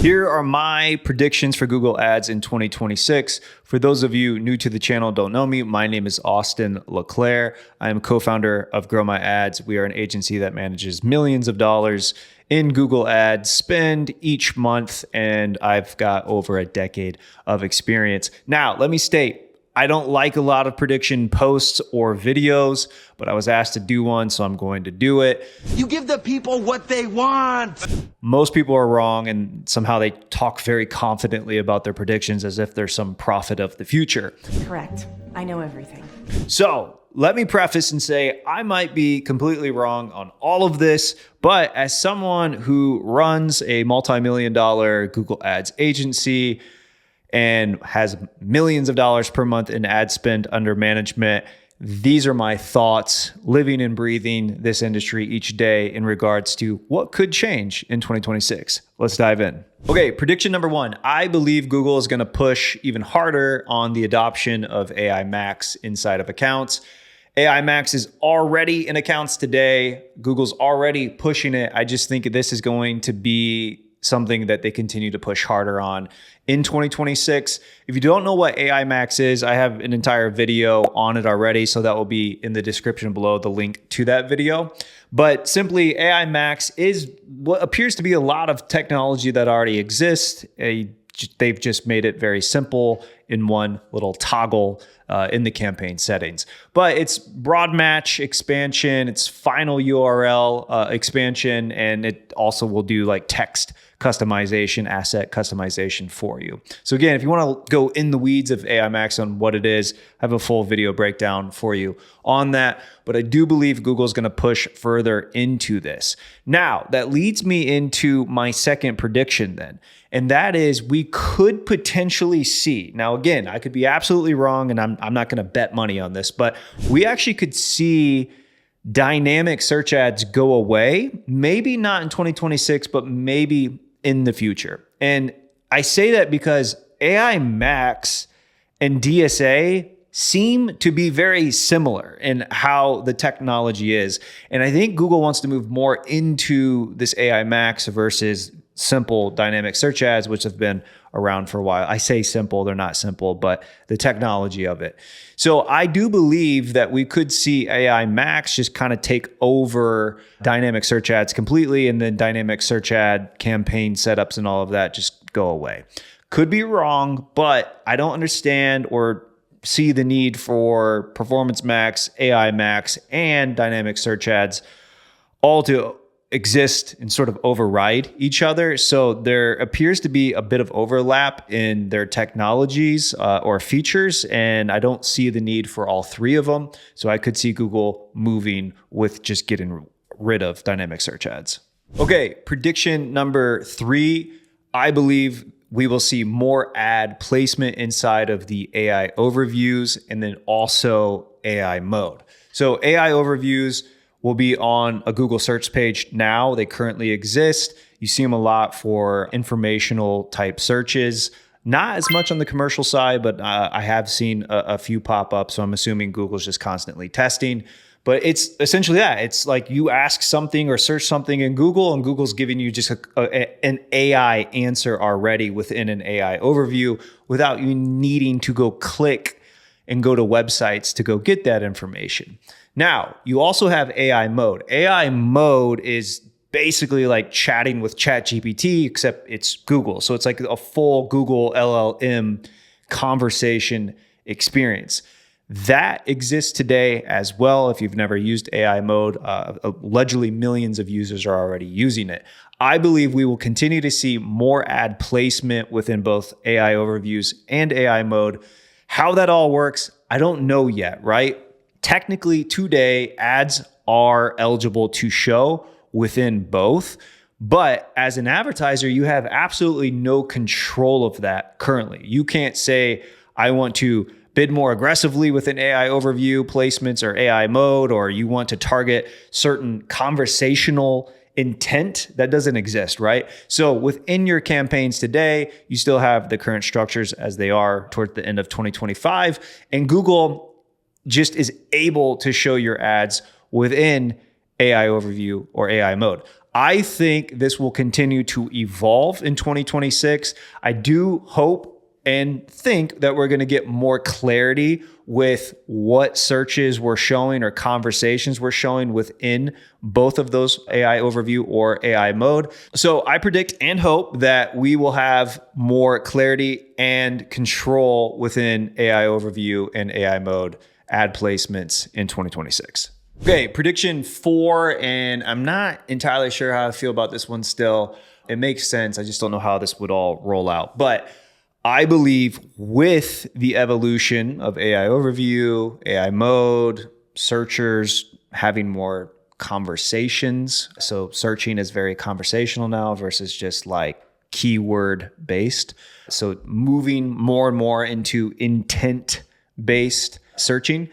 Here are my predictions for Google Ads in 2026. For those of you new to the channel, don't know me, my name is Austin LeClaire. I am co-founder of Grow My Ads. We are an agency that manages millions of dollars in Google Ads spend each month, and I've got over a decade of experience. Now, let me state, I don't like a lot of prediction posts or videos, but I was asked to do one, so I'm going to do it. You give the people what they want. Most people are wrong, and somehow they talk very confidently about their predictions as if they're some prophet of the future. Correct. I know everything. So let me preface and say I might be completely wrong on all of this, but as someone who runs a multi-million-dollar Google Ads agency and has millions of dollars per month in ad spend under management, these are my thoughts living and breathing this industry each day in regards to what could change in 2026. Let's dive in. Okay, prediction number one. I believe Google is going to push even harder on the adoption of AI Max inside of accounts. AI Max is already in accounts today. Google's already pushing it. I just think this is going to be something that they continue to push harder on in 2026. If you don't know what AI Max is, I have an entire video on it already, so that will be in the description below, the link to that video. But simply, AI Max is what appears to be a lot of technology that already exists. They've just made it very simple in one little toggle in the campaign settings. But it's broad match expansion, it's final URL expansion, and it also will do like text customization, asset customization for you. So again, if you want to go in the weeds of AI Max on what it is, I have a full video breakdown for you on that. But I do believe Google is going to push further into this. Now, that leads me into my second prediction then. And that is we could potentially see, now again, I could be absolutely wrong and I'm not going to bet money on this, but we actually could see dynamic search ads go away, maybe not in 2026, but maybe in the future. And I say that because AI Max and DSA seem to be very similar in how the technology is. And I think Google wants to move more into this AI Max versus simple dynamic search ads, which have been around for a while. I say simple, they're not simple, but the technology of it. So I do believe that we could see AI Max just kind of take over dynamic search ads completely, and then dynamic search ad campaign setups and all of that just go away. Could be wrong, but I don't understand or see the need for Performance Max, AI Max, and dynamic search ads all to exist and sort of override each other. So there appears to be a bit of overlap in their technologies or features, and I don't see the need for all three of them. So I could see Google moving with just getting rid of dynamic search ads. Okay, prediction number three. I believe we will see more ad placement inside of the AI overviews and then also AI mode. So AI overviews will be on a Google search page now. They currently exist. You see them a lot for informational type searches. Not as much on the commercial side, but I have seen a few pop up. So I'm assuming Google's just constantly testing. But it's essentially that. It's like you ask something or search something in Google, and Google's giving you just an AI answer already within an AI overview without you needing to go click and go to websites to go get that information. Now, you also have AI mode. AI mode is basically like chatting with ChatGPT, except it's Google. So it's like a full Google LLM conversation experience. That exists today as well. If you've never used AI mode, allegedly millions of users are already using it. I believe we will continue to see more ad placement within both AI overviews and AI mode. How that all works, I don't know yet, right? Technically, today, ads are eligible to show within both. But as an advertiser, you have absolutely no control of that currently. You can't say, I want to bid more aggressively with an AI overview placements or AI mode, or you want to target certain conversational intent. That doesn't exist, right? So within your campaigns today, you still have the current structures as they are towards the end of 2025. And Google just is able to show your ads within AI overview or AI mode. I think this will continue to evolve in 2026. I do hope and think that we're going to get more clarity with what searches we're showing or conversations we're showing within both of those AI overview or AI mode. So I predict and hope that we will have more clarity and control within AI overview and AI mode ad placements in 2026. Okay, prediction 4, and I'm not entirely sure how I feel about this one still. It makes sense. I just don't know how this would all roll out. But I believe with the evolution of AI overview, AI mode, searchers having more conversations. So searching is very conversational now versus just like keyword based. So moving more and more into intent based searching,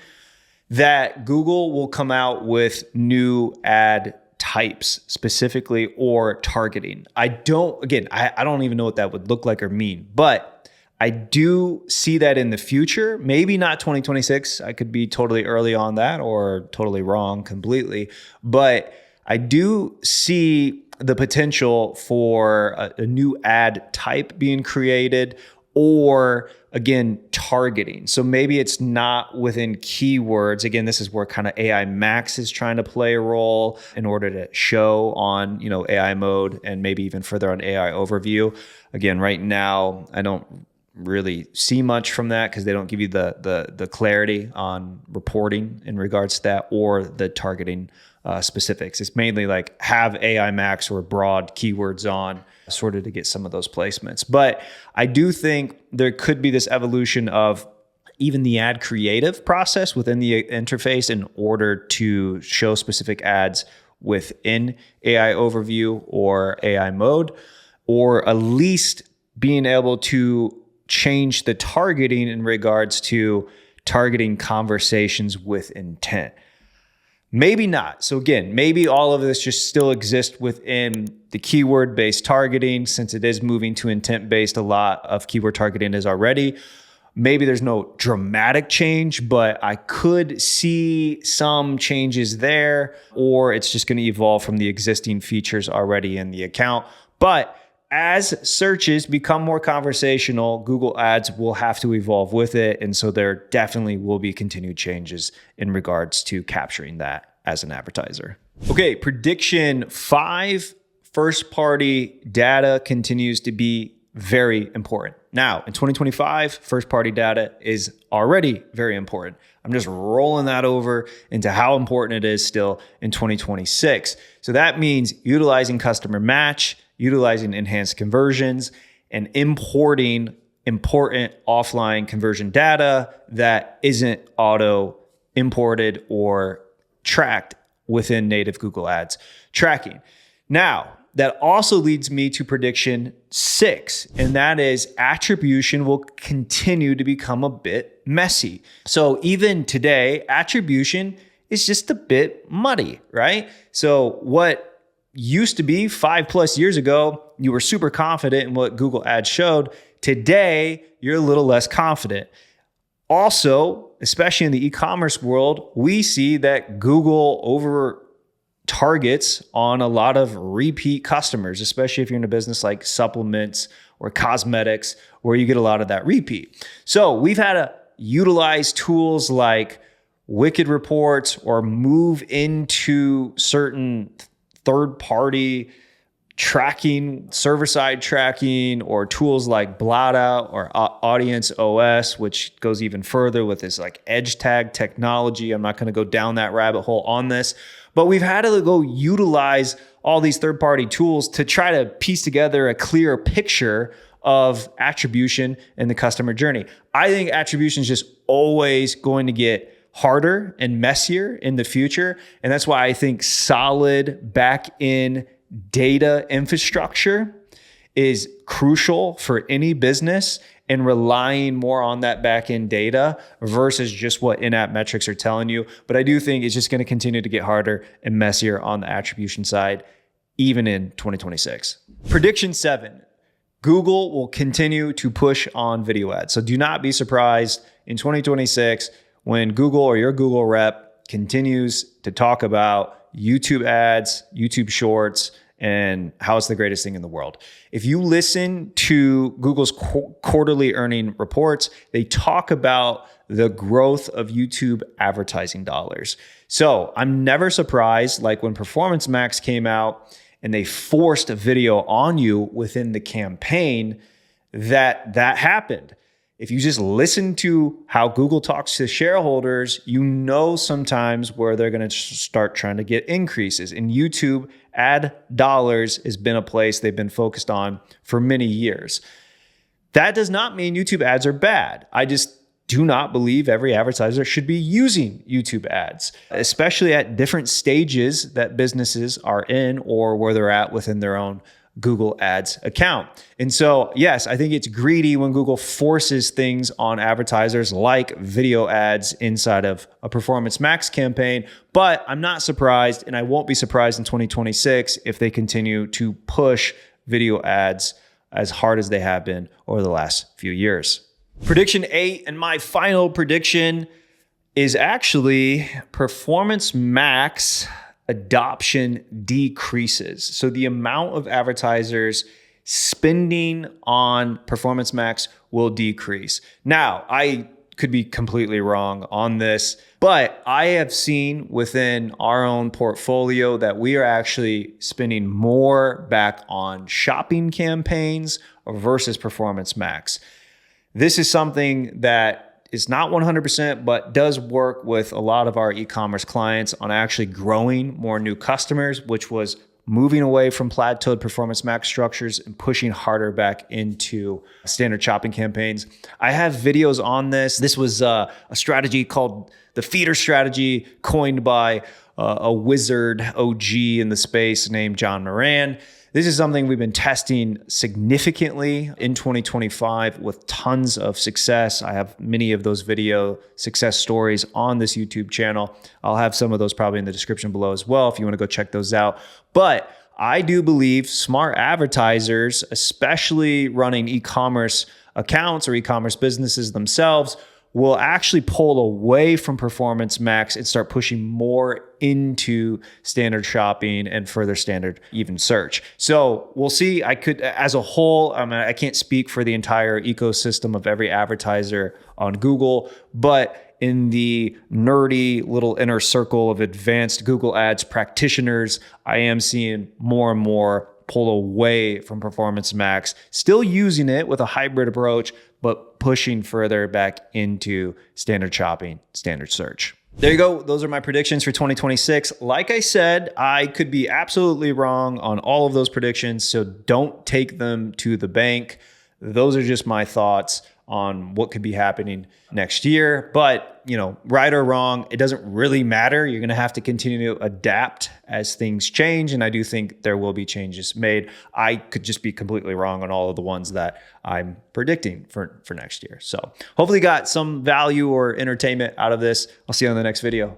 that Google will come out with new ad types specifically or targeting. I don't even know what that would look like or mean, but I do see that in the future, maybe not 2026. I could be totally early on that or totally wrong completely, but I do see the potential for a new ad type being created, or again, targeting. So maybe it's not within keywords. Again, this is where kind of AI Max is trying to play a role in order to show on, AI mode and maybe even further on AI overview. Again, right now, I don't really see much from that because they don't give you the clarity on reporting in regards to that or the targeting specifics. It's mainly like have AI Max or broad keywords on sort of to get some of those placements. But I do think there could be this evolution of even the ad creative process within the interface in order to show specific ads within AI overview or AI mode, or at least being able to change the targeting in regards to targeting conversations with intent. Maybe not. So again, maybe all of this just still exists within the keyword-based targeting, since it is moving to intent-based. A lot of keyword targeting is already. Maybe there's no dramatic change, but I could see some changes there, or it's just going to evolve from the existing features already in the account. But as searches become more conversational, Google Ads will have to evolve with it. And so there definitely will be continued changes in regards to capturing that as an advertiser. Okay, prediction 5, first-party data continues to be very important. Now, in 2025, first-party data is already very important. I'm just rolling that over into how important it is still in 2026. So that means utilizing customer match, utilizing enhanced conversions, and importing important offline conversion data that isn't auto imported or tracked within native Google Ads tracking. Now, that also leads me to prediction 6, and that is attribution will continue to become a bit messy. So even today, attribution is just a bit muddy, right? So what used to be 5+ years ago, you were super confident in what Google Ads showed. Today, you're a little less confident. Also, especially in the e-commerce world, we see that Google over targets on a lot of repeat customers, especially if you're in a business like supplements or cosmetics, where you get a lot of that repeat. So we've had to utilize tools like Wicked Reports or move into certain third-party tracking, server-side tracking, or tools like Blotout or Audience OS, which goes even further with this like edge tag technology. I'm not going to go down that rabbit hole on this, but we've had to go utilize all these third-party tools to try to piece together a clear picture of attribution in the customer journey. I think attribution is just always going to get harder and messier in the future. And that's why I think solid back-end data infrastructure is crucial for any business, and relying more on that back-end data versus just what in-app metrics are telling you. But I do think it's just going to continue to get harder and messier on the attribution side, even in 2026. Prediction 7, Google will continue to push on video ads. So do not be surprised in 2026 when Google or your Google rep continues to talk about YouTube ads, YouTube Shorts, and how it's the greatest thing in the world. If you listen to Google's quarterly earning reports, they talk about the growth of YouTube advertising dollars. So I'm never surprised, like when Performance Max came out and they forced a video on you within the campaign, that happened. If you just listen to how Google talks to shareholders, you know sometimes where they're going to start trying to get increases. In YouTube, ad dollars has been a place they've been focused on for many years. That does not mean YouTube ads are bad. I just do not believe every advertiser should be using YouTube ads, especially at different stages that businesses are in or where they're at within their own Google Ads account. And so, yes, I think it's greedy when Google forces things on advertisers like video ads inside of a Performance Max campaign, but I'm not surprised, and I won't be surprised in 2026 if they continue to push video ads as hard as they have been over the last few years. Prediction 8, and my final prediction, is actually Performance Max adoption decreases. So the amount of advertisers spending on Performance Max will decrease. Now, I could be completely wrong on this, but I have seen within our own portfolio that we are actually spending more back on shopping campaigns versus Performance Max. This is something that is not 100%, but does work with a lot of our e-commerce clients on actually growing more new customers, which was moving away from plateaued Performance Max structures and pushing harder back into standard shopping campaigns. I have videos on this. This was a strategy called the feeder strategy, coined by a wizard OG in the space named John Moran. This is something we've been testing significantly in 2025 with tons of success. I have many of those video success stories on this YouTube channel. I'll have some of those probably in the description below as well if you want to go check those out. But I do believe smart advertisers, especially running e-commerce accounts or e-commerce businesses themselves, will actually pull away from Performance Max and start pushing more into standard shopping and further standard even search. So we'll see. I could, as a whole, I can't speak for the entire ecosystem of every advertiser on Google, but in the nerdy little inner circle of advanced Google Ads practitioners, I am seeing more and more pull away from Performance Max, still using it with a hybrid approach, but pushing further back into standard shopping, standard search. There you go. Those are my predictions for 2026. Like I said, I could be absolutely wrong on all of those predictions, so don't take them to the bank. Those are just my thoughts on what could be happening next year. But, right or wrong, it doesn't really matter. You're going to have to continue to adapt as things change. And I do think there will be changes made. I could just be completely wrong on all of the ones that I'm predicting for next year. So hopefully you got some value or entertainment out of this. I'll see you on the next video.